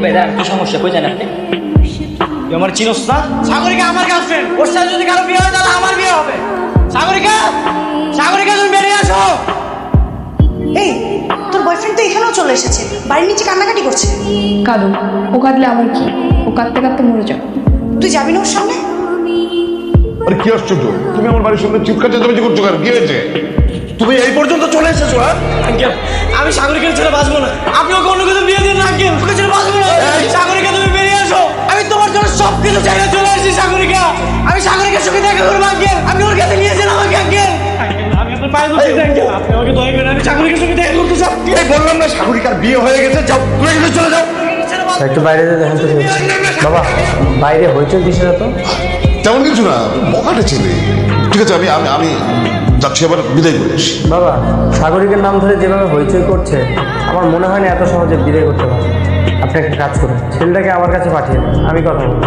ভাই দাঁড়ান, কি সমস্যা কই জানেন আপনি? তুই আমার চিনোস না? সাগরিকা আমার গার্লফ্রেন্ড, ওর সাথে যদি কারো বিয়ে হয় তাহলে আমার বিয়ে হবে। সাগরিকা, সাগরিকা তুমি বেরিয়ে আসো। এই তোর বয়ফ্রেন্ড তো এখানেও চলে এসেছে, বাড়ির নিচে কান্নাকাটি করছে। কাঁদো, ও কাঁদলে আমার কি? ও কাঁদতে কাঁদতে মরে যাবে। তুই যাবি না ওর সামনে? আরে কি আশ্চর্য, তুমি আমার বাড়ির সামনে চিৎকার চেঁচামেচি করছো কেন? কি হয়েছে? তুমি এই পর্যন্ত চলে এসেছো? হ্যাঁ, আঙ্কেল আমি সাগরিকার ছেড়ে বাঁচবো না, আপনি ওকে অন্য কিছু বিয়ে দিন না আঙ্কেল, ওকে ছেড়ে বাঁচবো না। সাগরিকা তুমি বেরিয়ে আসো, আমি তোমার জন্য সবকিছু ছেড়ে চলে আসছি। সাগরিকা, আমি সাগরিকার সঙ্গে দেখা করবো আঙ্কেল, আপনি ওর কাছে নিয়েছেন আমাকে আঙ্কেল। আমি আপনার পায়ে ধরছি আঙ্কেল, আপনি আমাকে দয়া করেন, আমি সাগরিকার সঙ্গে দেখা করতে চাই। এই বললাম না সাগরিকার বিয়ে হয়ে গেছে, যাও তুমি এখানে চলে যাও। একটু বাইরে দেখেন তো কি হচ্ছে। বাবা বাইরে হইচই দিছে না তো? তেমন কিছু না, বকাটে ছেলে। ঠিক আছে, আমি আমি আমি যাচ্ছি, আবার বিদায় করে আসি। বাবা সাগরিকের নাম ধরে যেভাবে হইচই করছে আমার মনে হয় না এত সহজে বিদায় করতে পারবে। আপনি একটা কাজ করুন, ছেলেটাকে আমার কাছে পাঠিয়ে দেন, আমি কথা বলবো।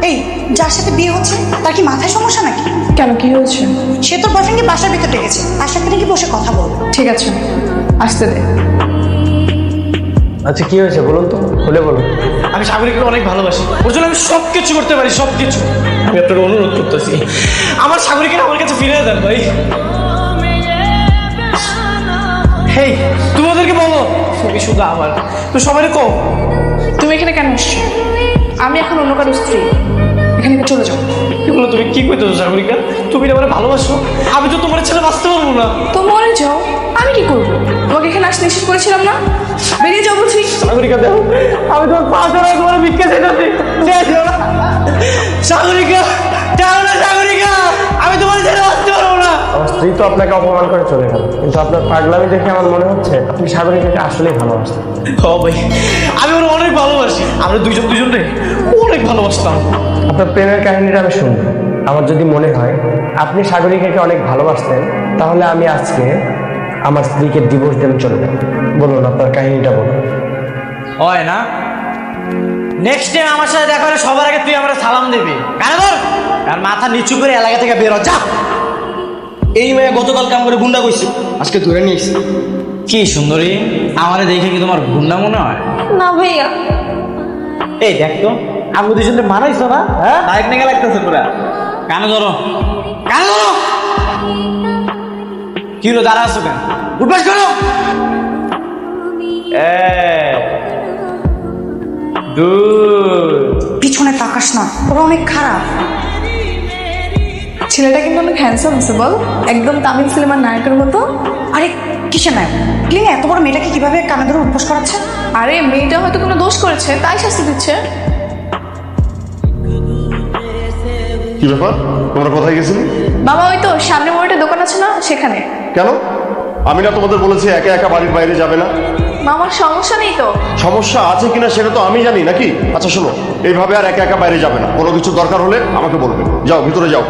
এই যার সাথে বিয়ে হচ্ছে তার কি মাথায় সমস্যা নাকি? কেন, কি হয়েছে? সে তোর বয়ফ্রেন্ডকে বাসার ভিতর ডেকেছে, তার সাথে নাকি বসে কথা বলবো। ঠিক আছে, আসতে দে। আচ্ছা কি হয়েছে বলুন তো, খুলে বলুন। আমি সাগরিকাকে অনেক ভালোবাসি, ওর জন্য আমি সব কিছু করতে পারি, সব কিছু। আমি আপনার অনুরোধ করতেছি, আমার সাগরিকা আমার কাছে ফিরে দেন ভাই। হেই তুমি ওদেরকে বলো তুমি শুধু আমার, তুই সবাই কো। তুমি এখানে কেন এসছো? আমি এখন অন্য কারো স্ত্রী, এখান থেকে চলে যাও। এগুলো তুমি কি করতেছো সাগরিকা? তুমি আমার ভালোবাসো, আমি তো তোমার ছেলে বাঁচতে পারবো না। তো মরে যাও, আমি কি করবো? তোমাকে এখানে আসতে নিষেধ করেছিলাম না? বেরিয়ে যাও বলছি। সাগরিকা দেখো, আমি তোমার পা ধরে তোমার ভিক্ষা চাইতেছি, দেখো না সাগরিকা, যাও না সাগরিকা, আমি তোমার ছেলে বাঁচতে পারবো না। আমার স্ত্রী তো আপনাকে অপমান করে চলে গেল, কিন্তু আপনার পাগলামি দেখে আমার মনে হচ্ছে আপনি সাগরিকাকে আসলেই ভালোবাসেন। ও ভাই, আমি ওর অনেক ভালোবাসি, আমরা দুজনে অনেক ভালোবাসতাম। আপনার প্রেমের কাহিনীটা আমি শুনবো। আমার যদি মনে হয় আপনি সাগরিকাকে অনেক ভালোবাসতেন, তাহলে আমি আজকে আমার স্ত্রীকে ডিভোর্স দেবে চলে যাব। বলুন আপনার কাহিনীটা বলুন। হয় না, নেক্সট টাইম আমার সাথে দেখা হলে সবার আগে তুই আমার সালাম দিবি। কানে ধর, আর মাথা নিচু করে এলাকা থেকে বের হ, যা। এই মেয়ে গতকাল কাম করে গুন্ডা কইছে, আজকে ধরে নিয়েছি। কি সুন্দরী, আমারে দেখে কি তোমার গুন্ডা মনে হয়? না ভাইয়া। এই দেখ তো, আমি দুজনে মারাইছো না? হ্যাঁ, বাইক নিয়ে লাগতেছে পুরা। কানে ধরো, কানে ধরো। কি হলো, দাঁড়া আছো কেন? উঠবাস করো। পিছনে তাকাস না, ওরা অনেক খারাপ। ছেলেটা কিন্তু অনেক হ্যান্ডসাম আছে বল, একদম তামিল সিনেমার নায়কের মতো। আরে কিসের নায়ক? ক্লিন এত বড় মেয়েটাকে কিভাবে কানে ধরে উঠবোস করাচ্ছে? আরে মেয়েটা হয়তো কোনো দোষ করেছে, তাই শাস্তি দিচ্ছে। কি ব্যাপার, তোমরা কোথায় গেছিলে? বাবা ওই তো সামনে মোড়ে দোকান আছে না, সেখানে। কেন? আমি না তোমাদের বলেছি একা একা বাড়ির বাইরে যাবে না? মামার সমস্যা নেই তো? সমস্যা আছে কিনা সেটা তো আমি জানি নাকি। আচ্ছা শোনো, এইভাবে আর একা একা বাইরে যাবে না, কোনো কিছু দরকার হলে আমাকে বলবে। যাও ভিতরে যাও।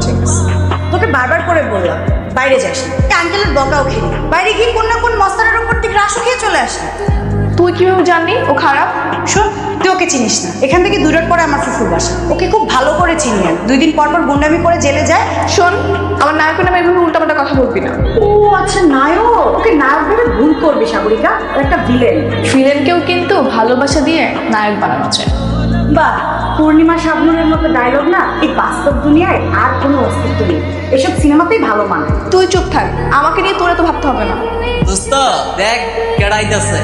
ঠিক আছে, তোকে বারবার করে বললাম বাইরে যাস না। আঙ্কেলের বকাও খেলি, বাইরে গিয়ে কোন না কোন মস্তানের উপর থেকে রাসও খেয়ে চলে আসে। তুই কিভাবে জানলি ও খারাপ? শোন, তুই ওকে চিনিস না, এখান থেকে 2 রোড পরে আমার শ্বশুর বাসা, ওকে খুব ভালো করে চিনি আমি। 2 দিন পর পর গুন্ডামি করে জেলে যায়। শোন, আমার নায়কের নামে এভাবে উল্টাপাল্টা কথা বলবি না। ও আচ্ছা, নায়ক? ওকে নায়ক ভেবে ভুল করবি সাগরিকা, ও একটা ভিলেন। ভিলেনকেও কিন্তু ভালোবাসা দিয়ে নায়ক বানানো যায়। বাহ, পূর্ণিমা শাবনূরের মতো ডায়লগ না এই বাস্তব দুনিয়ায় আর কোনো অস্তিত্ব নেই। এসব সিনেমাতেই ভালো মানায়। তুই চুপ থাক, আমাকে নিয়ে তোরা তো ভাবতে হবে না। দোস্ত দেখ কেডাইতেছে।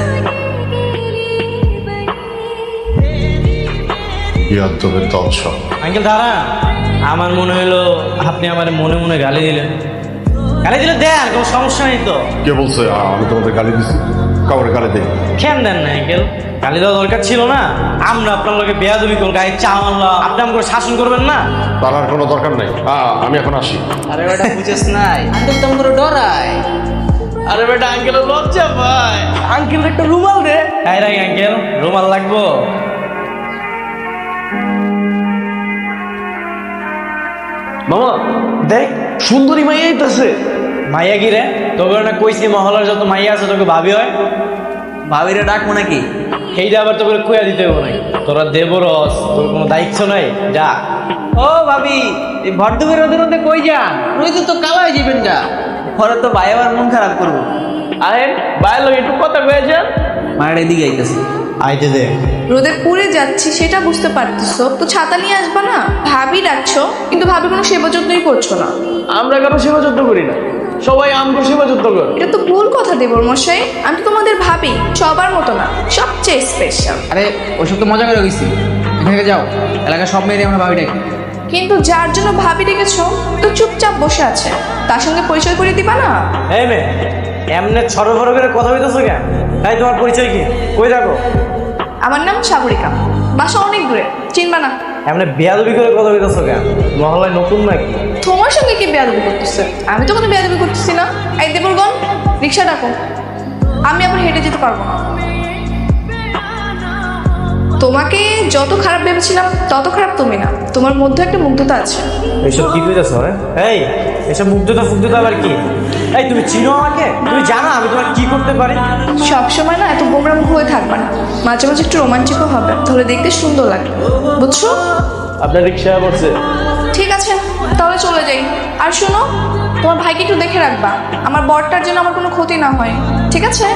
আঙ্কেল দাঁড়া, আমার মনে হলো আপনি আমার মনে মনে গালি দিলেন। গালি দিলে দেন, কোনো সমস্যা নেই তো। কে বলছে আমি তোমাদের গালি দিচ্ছি? কাউরে গালি দেই? কেন দেন না আঙ্কেল, গালি দেওয়া দরকার ছিল না? আমরা আপনার লোকে বেয়াদবি করুন, গায়ে চা মারলাম, আপনি আমাকে শাসন করবেন না? তার আর কোনো দরকার নাই। আমি এখন আসি। আরে বেটা বুঝেস নাই, আঙ্কেল তো আমাকে ডরায়। আরে বেটা আঙ্কেলের লজ্জা পায়। আঙ্কেল একটা রুমাল দে। হ্যাঁ রাই আঙ্কেল, রুমাল লাগবো? মামা দেখ, সুন্দরী মাইয়া আইতাছে। মাইয়া কি রে? তোকে না কইছি মহলার যত মাইয়া আছে তোকে ভাবি হয়। ভাবিরে ডাকবো নাকি? সেইটা আবার তোকে কুয়া দিতে হবে নাকি? তোরা দেবরস, তোর কোনো দায়িত্ব নাই, যা। ও ভাবি, এই ভরদুপুরের ওদের মধ্যে কই যান? ওই তো কালাই যাবেন যা। পরে তো ভাই আবার মন খারাপ করবো। আহেন বাইরে লোক একটু কথা কয়েছেন মায়ের এদিকে আইতেছে আইতে দে। রোদে পুড়ে যাচ্ছি সেটা বুঝতে পারতেছো, তো ছাতা নিয়ে আসবা না? ভাবি ডাকছো কিন্তু ভাবি কোনো সেবা যত্নই করছো না। আমরা কারো সেবা যত্ন করি না, সবাই আমগো সেবা যত্ন করে। এটা তো ভুল কথা দেবর মশাই, আমি তো তোমাদের ভাবি, সবার মতো না, সবচেয়ে স্পেশাল। আরে ওইসব তো মজা করে গেছি, এখান থেকে যাও, এলাকার সব মেয়েরই আমরা ভাবি ডাকি। কিন্তু যার জন্য ভাবি ডেকেছো তো চুপচাপ বসে আছে, তার সঙ্গে পরিচয় করে দিবা না? এই মেয়ে, এমনি ছড়ো করে কথা বলতেছো কেন? তাই তোমার পরিচয় কি? কই থাকো? আমার নাম সাগরিকা, বাসা অনেক দূরে, চিনবা না। এমনি বেয়াদবি করে কথা বলতেছো কেন? মহল্লায় নতুন নাকি? তোমার সঙ্গে কি বেয়াদবি করতেছে? আমি তো কোনো বেয়াদবি করতেছি না। এই দেবরগণ, রিক্সা ডাকো, আমি আবার হেঁটে যেতে পারবো না। তোমাকে যত খারাপ ভেবেছিলাম তত খারাপ তুমি না, তোমার মধ্যে একটা মুগ্ধতা আছে। এইসব কি কইতেছো? এই এসব মুগ্ধতা ফুগ্ধতা আবার কি? এই তুমি চিনো আমাকে? তুমি জানো আমি তোমার কি করতে পারি? সবসময় না এত গোমরা মুখ হয়ে থাকবে না, মাঝে মাঝে একটু রোমান্টিকও হবে, তাহলে দেখতে সুন্দর লাগবে, বুঝছো? আপনার রিক্সা পড়ছে। ঠিক আছে, তাহলে চলে যাই। আর শোনো, তোমার ভাইকে একটু দেখে রাখবা, আমার বরটার জন্য আমার কোনো ক্ষতি না হয়, ঠিক আছে?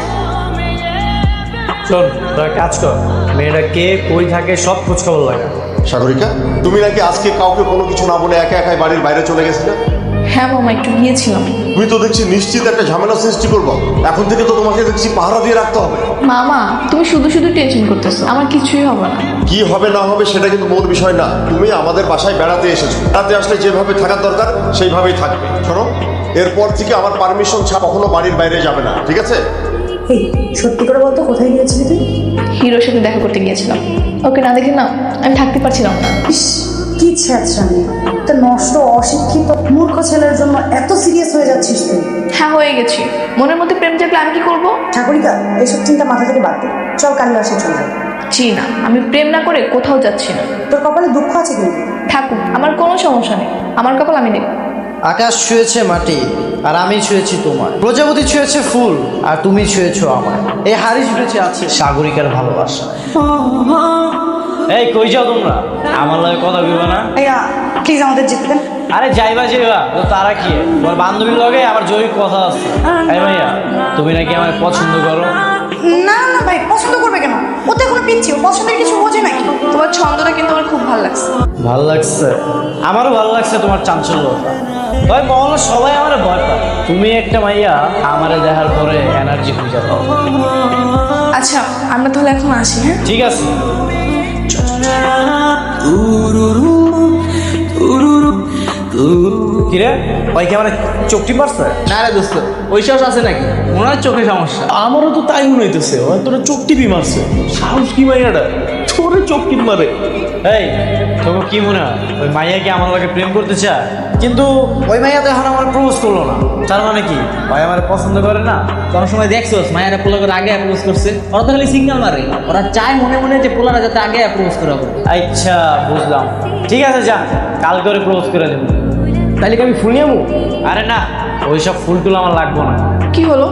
শোন, তোরা কাজ কর, মেয়েটা কে কই থাকে সব খোঁজ খবর লাগা। সাগরিকা, তুমি নাকি আজকে কাউকে কোনো কিছু না বলে একা একাই বাড়ির বাইরে চলে গেছিলে? হ্যাঁ মামা, একটু গিয়েছিলাম। তুমি তো দেখছি নিশ্চিত একটা ঝামেলা সৃষ্টি করবো। এখন থেকে তো তোমাকে দেখছি পাহারা দিয়ে রাখতে হবে। মামা, তুমি শুধু শুধু টেনশন করতেছো, আমার কিছুই হবে না। কি হবে না হবে সেটা কিন্তু মূল বিষয় না। তুমি আমাদের বাসায় বেড়াতে এসেছো, বেড়াতে আসলে যেভাবে থাকার দরকার সেইভাবেই থাকবে। শোনো, এরপর থেকে আমার পারমিশন ছাড়া কখনো বাড়ির বাইরে যাবে না, ঠিক আছে? এই সত্যি করে বলতো, কোথায় গিয়েছিলি তুই? হিরোর সাথে দেখা করতে গিয়েছিলাম, ওকে না দেখে না আমি থাকতে পারছিলাম না। ইস, কি ছেঁচড়ামি! একটা নষ্ট অশিক্ষিত মূর্খ ছেলের জন্য এত সিরিয়াস হয়ে যাচ্ছিস তুই। হ্যাঁ, হয়ে গেছি। মনের মধ্যে প্রেম জাগলে আমি কি করবো? ঠাকুরিকা, এসব চিন্তা মাথা থেকে বাদ দে, চল কাল আসে চলে যাবে। জি না, আমি প্রেম না করে কোথাও যাচ্ছি না। তোর কপালে দুঃখ আছে কিন্তু। থাকুক, আমার কোনো সমস্যা নেই, আমার কপাল আমি নেব। আকাশ ছুঁয়েছে মাটি আর আমি ছুঁয়েছি তোমার, প্রজাপতি ছুঁয়েছে ফুল আর তুমি ছুঁয়েছো আমার, এই হাড়ি ছুঁয়েছে আছে সাগরিকার ভালোবাসা। এই কই যাও তোমরা? আমার লাগে কথা কইবা না? ভাইয়া প্লিজ আমাদের যেতে দেন। আরে যাইবা তো তারা কি? তোমার বান্ধবীর লগে আমার জরুরি কথা আছে। এই ভাইয়া, তুমি নাকি আমার পছন্দ করো? না না ভাই, পছন্দ করবে কেন? ও তো এখনো পিচ্ছি, ও পছন্দের কিছু বোঝে নাকি। তোমার ছন্দটা কিন্তু আমার খুব ভালো লাগছে। ভাল লাগছে? আমারও ভালো লাগছে তোমার চাঞ্চল্যতা। ভাই মহল্লা সবাই আমার ভয় পায়, তুমি একটা মাইয়া আমারে দেখার পরে এনার্জি খুঁজে পাও। আচ্ছা, আমরা তাহলে এখন আসি। হ্যাঁ, ঠিক আছে। কিরে ভাই, কি আমার চোখটি পারছে? না রে দোস্ত, ওই সাহস আছে নাকি? মনে হয় চোখে সমস্যা। আমারও তো তাই মনে হইতেছে, তোরা চোখ টিপি মারছে। সাহস কি মাইয়াটা তোরে চোখ টিপ মারে? এই তোকে কি মনে হয় ওই মাইয়া কি আমার লাগে প্রেম করতে চায়? কিন্তু ওই মাইয়া তো এখন আমার প্রপোজ করলো না, তার মানে কি ভাই আমার পছন্দ করে না? কোনো সময় দেখছোস মায়েরা পোলা করে আগে অ্যাপ্রোচ করছে? ওরা তো খালি সিগন্যাল মারে, ওরা চায় মনে মনে যে পোলারা যাতে আগে অ্যাপ্রোচ করা হবে। আচ্ছা বুঝলাম, ঠিক আছে যা, কাল করে প্রপোজ করে দেবো। তাহলে কি আমি ফুল নিয়ে যাবো? আরে না, ওইসব ফুল টুল আমার লাগবো না। কি হলো,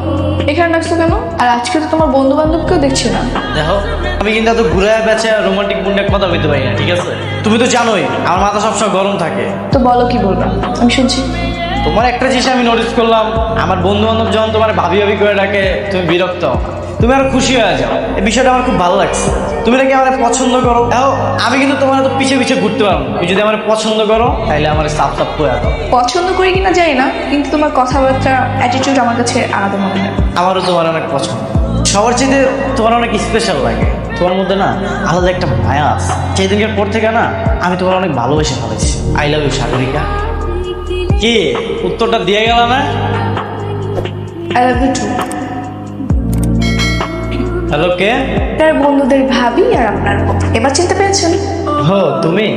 এখানে ডাকছো কেন? আর আজকে তো তোমার বন্ধু বান্ধবকেও দেখছি না। দেখো, আমি কিন্তু এত ঘুরে বেছে রোমান্টিক মুন্ডে কথা বলতে পারি না, ঠিক আছে? তুমি তো জানোই আমার মাথা সবসময় গরম থাকে। তো বলো কি বলবা, আমি শুনছি। তোমার একটা জিনিস আমি নোটিস করলাম, আমার বন্ধু বান্ধব যখন তোমার ভাবি ভাবি করে ডাকে তুমি বিরক্ত হও, তুমি আরো খুশি হয়ে যাও। এই বিষয়টা আমার খুব ভালো লাগছে। তুমি নাকি আমার পছন্দ করো। দেখো, আমি কিন্তু তোমার তো পিছিয়ে পিছিয়ে ঘুরতে পারবো না। তুমি যদি আমার পছন্দ করো তাহলে আমার সাফ সাফ করে দাও। পছন্দ করি কিনা জানি না, কিন্তু তোমার কথাবার্তা অ্যাটিটিউড আমার কাছে আলাদা মনে হয়। আমারও তোমার অনেক পছন্দ, সবার চেয়ে তোমার অনেক স্পেশাল লাগে। তোমার মধ্যে না আলাদা একটা মায়া আছে। সেই দিনকার পর থেকে না আমি তোমার অনেক ভালোবেসে ফেলেছি। I love you Sagarika. কি উত্তরটা দিয়ে গেল না? I love you too. Hello, কে? তার বন্ধুদের ভাবি আর আপনার বোন। এবার চিনতে পেরেছেন? হো, তুমি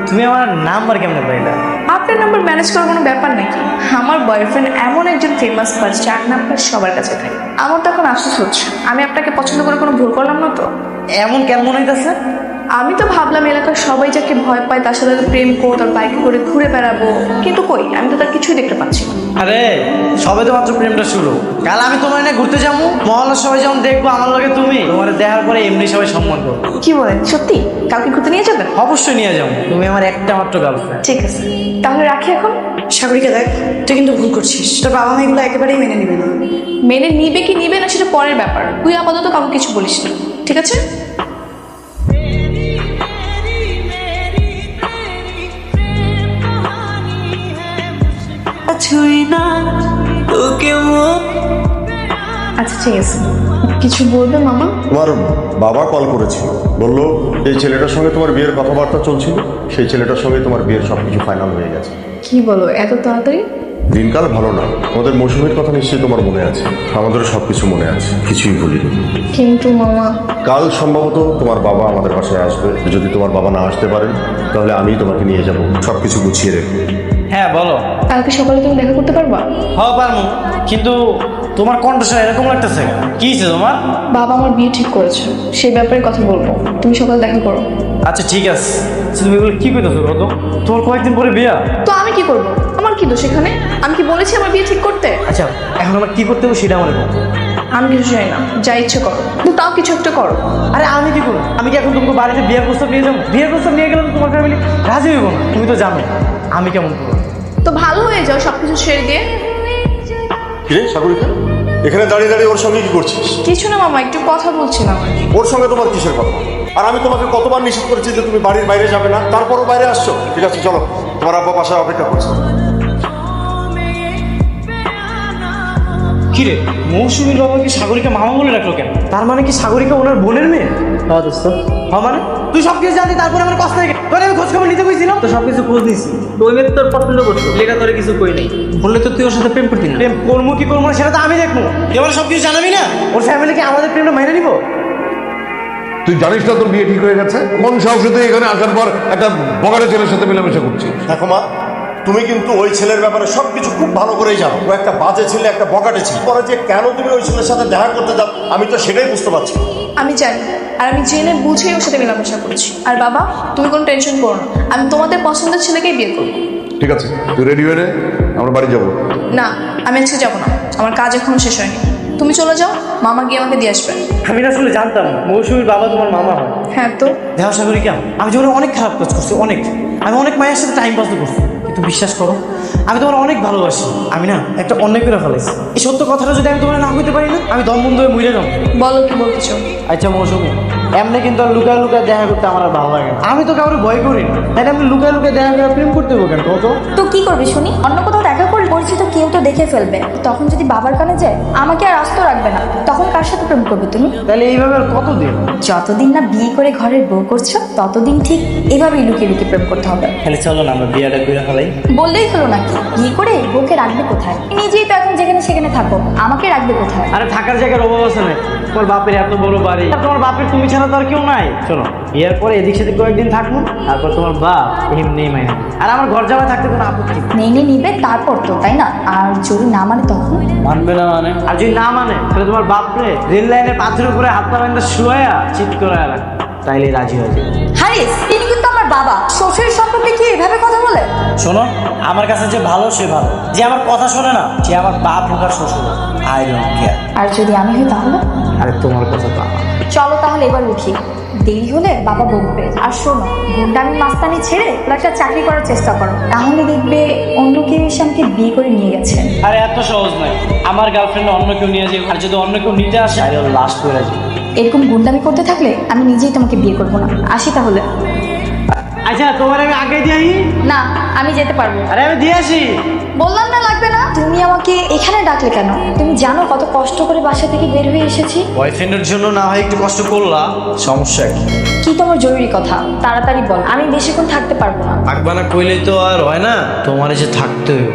তুমি আমার নাম্বার কেমনে পাইলা? আপনার নাম্বার ম্যানেজ করার কোনো ব্যাপার নাকি? আমার বয়ফ্রেন্ড এমন একজন ফেমাস পার্সন যার নাম্বার সবার কাছে থাকে। আমার তো এখন আফসোস হচ্ছে, আমি আপনাকে পছন্দ করে কোনো ভুল করলাম না তো? এমন কেমন মনে হইতেছে? আমি তো ভাবলাম এলাকার সবাই যাকে ভয় পায় তার সাথে প্রেম করবো, তার বাইকে করে ঘুরে বেড়াবো, কিন্তু কই, আমি তো তার কিছুই দেখতে পাচ্ছি না। আরে সবে তো মাত্র প্রেমটা শুরু। কাল আমি তোমার এনে ঘুরতে যাবো, মহল্লার সবাই যেমন দেখবো আমার লগে তুমি, তোমার দেখার পরে এমনি সবাই সম্মান করবো। কি বলেন, সত্যি? কালকে ঘুরতে নিয়ে যাবেন? অবশ্যই নিয়ে যাবো, তুমি আমার একটা মাত্র গার্লফ্রেন্ড। ঠিক আছে, তাহলে রাখি এখন। সাগরিকা দেখ, তুই কিন্তু ভুল করছিস। তোর বাবা মা এগুলো একেবারেই মেনে নেবে না। মেনে নিবে কি নিবে না সেটা পরের ব্যাপার, তুই আপাতত কাউকে কিছু বলিস না, ঠিক আছে? আচ্ছা ঠিক আছে, কিছু বলবে মামা? তোমার বাবা কল করেছিল, বললো এই ছেলেটার সঙ্গে তোমার বিয়ের কথাবার্তা চলছিল, সেই ছেলেটার সঙ্গে তোমার বিয়ের সব কিছু ফাইনাল হয়ে গেছে। কি বলো এত তাড়াতাড়ি? দিনকাল ভালো না, আমাদের মৌসুমীর কথা নিশ্চয়ই তোমার মনে আছে। আমাদেরও সব কিছু মনে আছে, কিছুই ভুলিনি। কিন্তু মামা, কাল সম্ভবত তোমার বাবা আমাদের বাসায় আসবে। যদি তোমার বাবা না আসতে পারেন তাহলে আমি তোমাকে নিয়ে যাব, সব কিছু গুছিয়ে রেখে। হ্যাঁ বলো। কালকে সকালে তুমি দেখা করতে পারবা? হ্যাঁ পারমু, কিন্তু তোমার কণ্ঠস্বর এরকম লাগতেছে কেন? কি হয়েছে তোমার? বাবা আমার বিয়ে ঠিক করেছে, সেই ব্যাপারে কথা বলবো, তুমি সকালে দেখা করো। আচ্ছা ঠিক আছে। আচ্ছা, তুমি এগুলো কি করতেছো কত? তোমার কয়েকদিন পরে বিয়া। তো আমি কি করব? আমার কি দোষ এখানে? আমি কি বলেছি আমার বিয়ে ঠিক করতে? আচ্ছা এখন আমার কি করতে হবে সেটা আমার বলো। আমি কিছু চাই না, যা ইচ্ছে করো, কিন্তু তাও কিছু একটা করো। আরে আমি কি করবো? আমি কি এখন তোমাকে বাড়িতে বিয়ের প্রস্তাব নিয়ে যাবো? বিয়ের প্রস্তাব নিয়ে গেলে তো তোমার ফ্যামিলি রাজি হইব না, তুমি তো জানো আমি কেমন করবো। তো ভালো হয়ে যাও সবকিছু ছেড়ে দিয়ে। কিরে সাগরিকা, এখানে দাঁড়িয়ে দাঁড়িয়ে ওর সঙ্গে কি করছিস? কিছু না মামা, একটু কথা বলছিলাম আর কি। ওর সঙ্গে তোমার কিসের কথা? আর আমি তোমাকে কতবার নিষেধ করেছি যে তুমি বাড়ির বাইরে যাবে না, তারপরও বাইরে আসছো। ঠিক আছে চলো, তোমার আব্বা বাসায় অপেক্ষা করছে। কিরে, মৌসুমীর বাবাকে সাগরিকা মামা বলে রাখলো কেন? তার মানে কি সাগরিকা ওনার বোনের মেয়ে? হ্যাঁ দোস্ত, হ্যাঁ মানে তুই সব কিছু জানতি, তারপরে আমার কষ্ট থেকে তোর আমি খোঁজ খবর নিতে গেছিলাম। তো সব কিছু খোঁজ নিছি, তো ওই মেয়ে তো তোর পছন্দ করছো, লেখা তোরে কিছু কই নেই, বললে তো তুই ওর সাথে প্রেম করতি না। প্রেম করবো কি করবো না সেটা তো আমি দেখবো। এবার সব কিছু জানাবি না, ওর ফ্যামিলিকে আমাদের প্রেমটা মেনে নিবো। তুই জানিস না তোর বিয়ে ঠিক হয়ে গেছে? কোন সাহসে তুই এখানে আসার পর একটা বগারে ছেলের সাথে মেলামেশা করছিস? দেখো মা, তুমি কিন্তু ওই ছেলের ব্যাপারে সবকিছু খুব ভালো করেই জানো। ও একটা বাজে ছেলে, একটা বকাটে ছেলে। পরে যে কেন তুমি ওই ছেলের সাথে দেখা করতে যাও আমি তো সেটাই বুঝতে পারছি না। আমি জানি, আর আমি জেনে বুঝেই ওর সাথে মেলামেশা করছি। আর বাবা, তুমি কোনো টেনশন করো না, আমি তোমাদের পছন্দের ছেলেকেই বিয়ে করবো। ঠিক আছে, তুই রেডি হয়ে নে, আমরা বাড়ি যাবো। না, আমি আজকে যাবো না, আমার কাজ এখনো শেষ হয়নি। তুমি চলে যাও, মামা গিয়ে আমাকে দিয়ে আসবে। আমি না আসলে জানতাম মৌসুমীর বাবা তোমার মামা হয়। হ্যাঁ তো দেখো সাগরিকা, আমি জীবনে অনেক খারাপ কাজ করছি, অনেক। আমি অনেক মায়ের সাথে টাইম পাস করছি, কিন্তু বিশ্বাস করো আমি তোমার অনেক ভালোবাসি। আমি না একটা অন্যায় করে ফেলেছি। এই সত্য কথাটা যদি আমি তোমার না হইতে পারি না, আমি দম বন্ধ হয়ে মরে যাবো। বলো কি বলতে চাও। আচ্ছা মৌসুমী, এমনি কিন্তু আর লুকায় লুকায় দেখা করতে আমার আর ভালো লাগে না। আমি তো কাউকে ভয় করি না, তাই আমি লুকায় লুকায় দেখা করে প্রেম করতে হবে কেন? তো তো কি করবি শুনি? অন্য কোথাও দেখা করলে পরিচিত কেউ তো দেখে ফেলবে, তখন যদি বাবার কানে যায় আমাকে আর আস্ত রাখবে না। তখন কার সাথে প্রেম করবে তুমি? তাহলে এইভাবে আর কতদিন? যতদিন না বিয়ে করে ঘরের বউ করছো ততদিন ঠিক এভাবেই লুকিয়ে লুকিয়ে প্রেম করতে হবে। তাহলে চলো না আমরা বিয়েটা করে ফেলাই। বললেই হলো নাকি? বিয়ে করে বউকে রাখবে কোথায়? নিজেই তো এখন যেখানে সেখানে থাকো, আমাকে রাখবে কোথায়? আরে থাকার জায়গার অভাব আছে না? তোমার বাপের এত বড় বাড়ি, আর তোমার বাপের তুমি ছাড়া তো আর কেউ নাই। শোনো, বিয়ের পরে এদিক সেদিক কয়েকদিন থাকবো, তারপর তোমার বাপ এমনি মাইনে। আর আমার ঘর জামাই থাকতে কোনো আপত্তি নেই। মেনে নিবে তারপর তো, তাই না? আর যদি না মানে তখন? মানবে না মানে? আর যদি না মানে তাহলে তোমার বাপরে রেল লাইনের পাথরের উপরে হাত পা বাঁধা শুয়ায়া চিৎ করে রাখ, তাইলে রাজি হয়ে যাবে। হারিস, তিনি কিন্তু আমার বাবা। শ্বশুরের সম্পর্কে কি এভাবে কথা বলে? শোনো, আমার কাছে যে ভালো সে ভালো, যে আমার কথা শোনে না সে আমার বাপ হোক আর শ্বশুর, আই ডোন্ট কেয়ার। আর যদি আমি হই তাহলে? আরে তোমার কথা তো চলো তাহলে এবার উঠি, দেরি হলে বাবা বকবে। আর শোনো, গুন্ডামি মাস্তানি ছেড়ে একটা চাকরি করার চেষ্টা করো, তাহলে দেখবে অন্য কেউ এসে আমাকে বিয়ে করে নিয়ে গেছে। আরে এত সহজ নয়, আমার গার্লফ্রেন্ড অন্য কেউ নিয়ে যাবে, আর যদি অন্য কেউ নিতে আসে তাহলে লাস্ট করে যাবে। এরকম গুন্ডামি করতে থাকলে আমি নিজেই তোমাকে বিয়ে করবো না। আসি তাহলে। আচ্ছা তোমার আমি আগে দিই। না, আমি যেতে পারবো। আরে আমি দিয়ে আসি। বললাম না লাগবে না। তুমি আমাকে এখানে ডাকলে কেন? তুমি জানো কত কষ্ট করে বাসা থেকে বের হয়ে এসেছি। বয়ফ্রেন্ডের জন্য না হয় একটু কষ্ট করলা, সমস্যা কি? কি তোমার জরুরি কথা? তাড়াতাড়ি বল, আমি বেশিক্ষণ থাকতে পারবো না। থাকবা না কইলেই তো আর হয় না, তোমার এসে থাকতে হবে।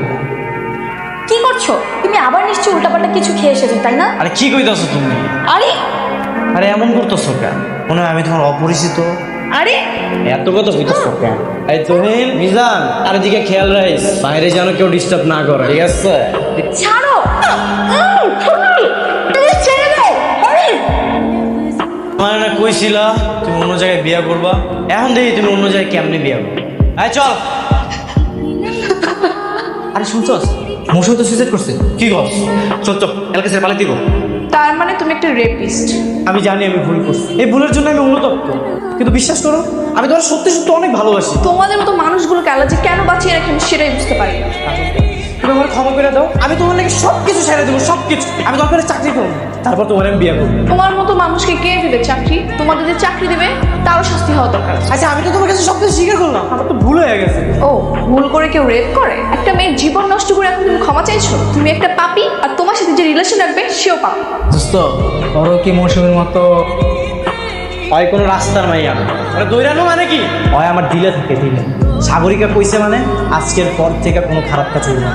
কি করছো তুমি? আবার নিশ্চয়ই উল্টাপাল্টা কিছু খেয়ে এসেছো, তাই না? আরে কি কইতাছো তুমি? আরে আরে এমন করতেছো কেন? মনে হয় আমি তোমার অপরিচিত। আরে এত কথা কইতাছো কেন? এই তুহিন, মিজান, আর দিকে খেয়াল রাখিস, বাইরে যেন কেউ ডিস্টার্ব না করে, ঠিক আছে? ছাড়ো, তুমি ছেড়ে দাও। আরে মানে না কইছিলা তুমি অন্য জায়গায় বিয়ে করবা, এখন দেখি তুমি অন্য জায়গায় কেমনে বিয়ে করবা। আয় চল। আরে শুনছস, মৌসুমি তো সুইসাইড করছে। কি গস? চল চল এলাকা ছেড়ে পালিয়ে দিব। তার মানে তুমি একটা রেপিস্ট। আমি জানি আমি ভুল করছি, এই ভুলের জন্য আমি অনুতপ্ত, কিন্তু বিশ্বাস করো আমি তোমার সত্যি সত্যি অনেক ভালোবাসি। তোমাদের মতো মানুষগুলোকে আল্লাহ যে কেন বাঁচিয়ে রাখেন সেটাই বুঝতে পারি না। তুমি আমার ক্ষমা করে দাও, আমি তোমার লাগে সবকিছু ছেড়ে দেবো, সবকিছু। আমি দরকারে চাকরি করবো, তারপর তোমার আমি বিয়ে করবো। তোমার মতো মানুষকে কে দিবে চাকরি? তোমাদের যে চাকরি দিবে তারও শাস্তি হওয়া দরকার আছে। আচ্ছা আমি তো তোমার কাছে সবকিছু স্বীকার করলাম, আমার তো ভুল হয়ে গেছে। ও, ভুল করে কেউ রেপ করে? একটা মেয়ের জীবন নষ্ট করে এখন তুমি ক্ষমা চাইছো? তুমি একটা পাপী, আর তোমার সাথে যে রিলেশন রাখবে সেও পাপী। দোস্ত ওরও কি মৌসুমির মতো হয় কোনো রাস্তার মাইয়া, মানে দৈরানো মানে কি হয় আমার দিলে থাকে দিলে। সাগরিকা কইছে মানে আজকের পর থেকে কোনো খারাপ কাজ হইবে না।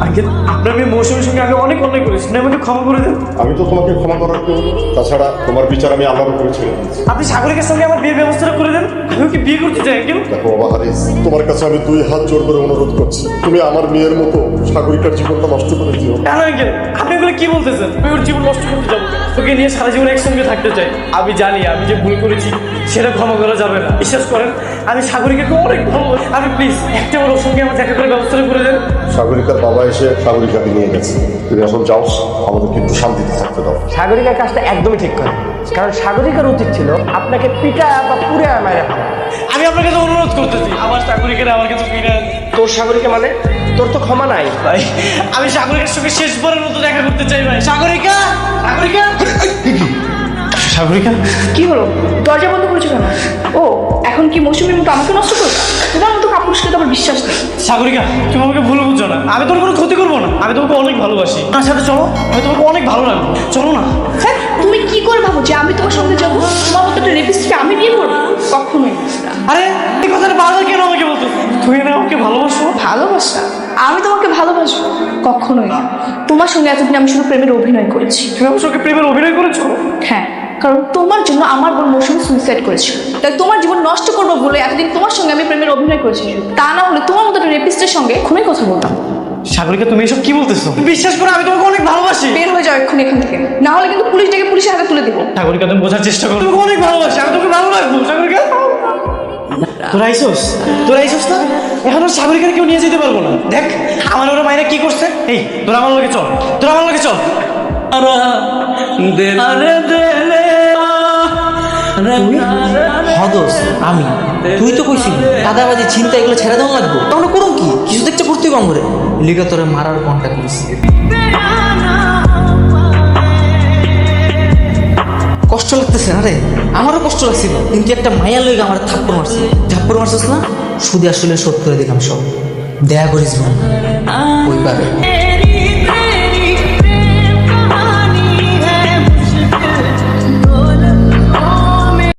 আঙ্কেল আপনার মেয়ে মৌসুমীর সঙ্গে আমি অনেক অন্যায় করেছি, না আমাকে ক্ষমা করে দেন। আমি তো তোমাকে ক্ষমা করার কেউ না। তাছাড়া তোমার বিচার আমি আল্লাহর উপরে ছেড়ে দিচ্ছি। আপনি সাগরিকার সঙ্গে আমার বিয়ের ব্যবস্থাটা করে দেন, আমি ওকে বিয়ে করতে চাই আঙ্কেল। দেখো বাবা হারিস, তোমার কাছে আমি 2 হাত জোর করে অনুরোধ করছি, তুমি আমার মেয়ের মতো সাগরিকার জীবনটা নষ্ট করে দিও। কেন আঙ্কেল আপনি এগুলো কি বলতেছেন? আমি ওর জীবন নষ্ট করতে যাবো কেন? ওকে নিয়ে সারা জীবন একসঙ্গে থাকতে চাই। আমি জানি আমি যে ভুল করেছি সেটা ক্ষমা করা যাবে না, বিশ্বাস করেন আমি সাগরিকাকে অনেক ভালোবাসি। আপনি প্লিজ একটা ওর সঙ্গে আমার দেখা করে ব্যবস্থাটা করে দেন। সাগরিকার বাবা এসে সাগরিকাকে নিয়ে গেছে, তুমি এখন যাও, আমাদের কিন্তু শান্তিতে থাকতে দাও। সাগরিকার কাজটা একদমই ঠিক করে, কারণ সাগরিকার উচিত ছিল আপনাকে পিটা বা পুড়ে মারা ফেলা। আমি আপনার কাছে অনুরোধ করতেছি আমার সাগরিকারে আমার কাছে ফিরে আন। তোর সাগরিকা মানে তোর তো ক্ষমা নাই। ভাই আমি সাগরিকার সঙ্গে শেষবারের মতো দেখা করতে চাই ভাই। সাগরিকা, সাগরিকা, সাগরিকা। কি হলো? দরজা বন্ধ করেছো কেন? ও, এখন কি মৌসুমীর মতো আমাকে নষ্ট করবে? তোমার মতো কাপুরুষকে তো আমার বিশ্বাস নেই। সাগরিকা তুমি আমাকে ভুল বুঝছো না, আমি তোর কোনো ক্ষতি করবো না, আমি তোমাকে অনেক ভালোবাসি। আমার সাথে চলো, আমি তোমাকে অনেক ভালো লাগবো, চলো না। হ্যাঁ, তুমি কি করে ভাবো যে আমি তোমার সঙ্গে যাবো? তোমার মতো একটা রেপিস্টকে আমি বিয়ে করবো? কখনোই না। আরে এই কথাটা বারবার কেন আমাকে বলতো? তুমি না আমাকে ভালোবাসো? ভালোবাসা? আমি তোমাকে ভালোবাসবো? কখনোই না। তোমার সঙ্গে এতদিন আমি শুধু প্রেমের অভিনয় করেছি। তুমি আমার সঙ্গে প্রেমের অভিনয় করেছো? হ্যাঁ, কারণ তোমার জন্য আমার বোন মৌসুমী সুইসাইড করেছিল, তাই তোমার জীবন নষ্ট করবো বলে এতদিন তোমার সঙ্গে আমি প্রেমের অভিনয় করেছি। তা না হলে তোমার মতো একটা রেপিস্টের সঙ্গে খুবই কথা বলতাম। সাগরিকা তুমি এসব কি বলতেছো? বিশ্বাস করো আমি তোমাকে অনেক ভালোবাসি। বের হয়ে যাও এক্ষুনি এখান থেকে, না হলে কিন্তু পুলিশ ডেকে পুলিশের হাতে তুলে দিব। সাগরিকা তুমি বোঝার চেষ্টা করো, তোমাকে অনেক ভালোবাসি, আমি তোকে ভালো লাগবো। সাগরিকা তোরা আইসোস না, এখন আর সাগরিকার কেউ নিয়ে যেতে পারবো না। দেখ আমার ওরা মায়েরা কি করছে। এই তোরা আমার লগে চল, তোরা আমার লগে চল। হদস আমি, তুই তো কইছিলি দাদাবাজি চিন্তা এগুলো ছেড়ে দেওয়া লাগবো, তাহলে করুন কি? কিছু দেখতে করতে কম করে লিখে তোরে মারার কন্ট্যাক্ট করছি। কষ্ট লাগতেছে না রে? আমারও কষ্ট লাগছিল, কিন্তু একটা মায়া লইগে আমার থাপ্পড় মারছিস না, শুধু আসলে শোধ করে দিলাম সব। দেয়া করিস ওইভাবে।